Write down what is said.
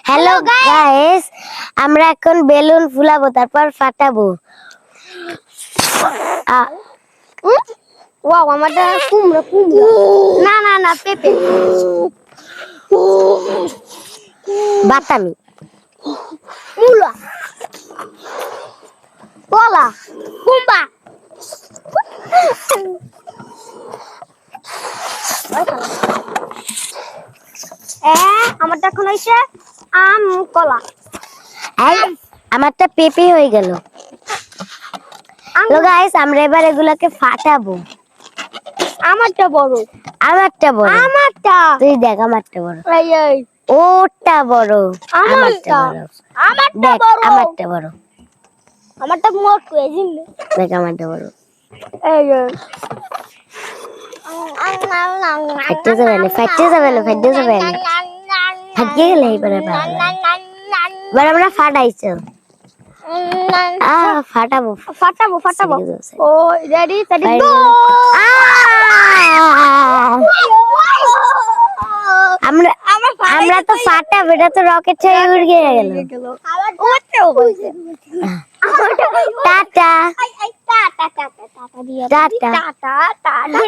Hello guys, আমরা এখন balloon ফুলাবো তারপর ফাটাবো। ওয়াও, আমারটা কুমড়ো কুমড়ো। না না না, পেঁপে। বাতামি, মূলা, কলা, কুমড়া। আমারটা এখন হয়েছে আম, কলা। আমারটা পেঁপে হয়ে গেল। তো গাইস, আমরা এবার এগুলাকে ফাটাবো। আমারটা বড়, আমারটা বড়, আমারটা। তুই দেখ আমারটা বড়, এই এই ওটা বড়, আমারটা আমারটা, বড়, আমারটা দেখ বড়, আমারটা বড়, আমারটা মোটু, এই যে দেখ আমারটা বড়। এই এই ফাটতে যাবে না, ফাটতে যাবে না, ফাটতে যাবে না, ফাটিয়ে গেলে এবারে এবার আমরা ফাটাইছো। ফাটাবো ফাটাবো ফাটাবো। ও রেডি রেডি গো। আমরা আমরা তো ফাটাবো, এটা তো রকেট থেকে উড়ে গেল। Tata tata tata. Tata tata tata.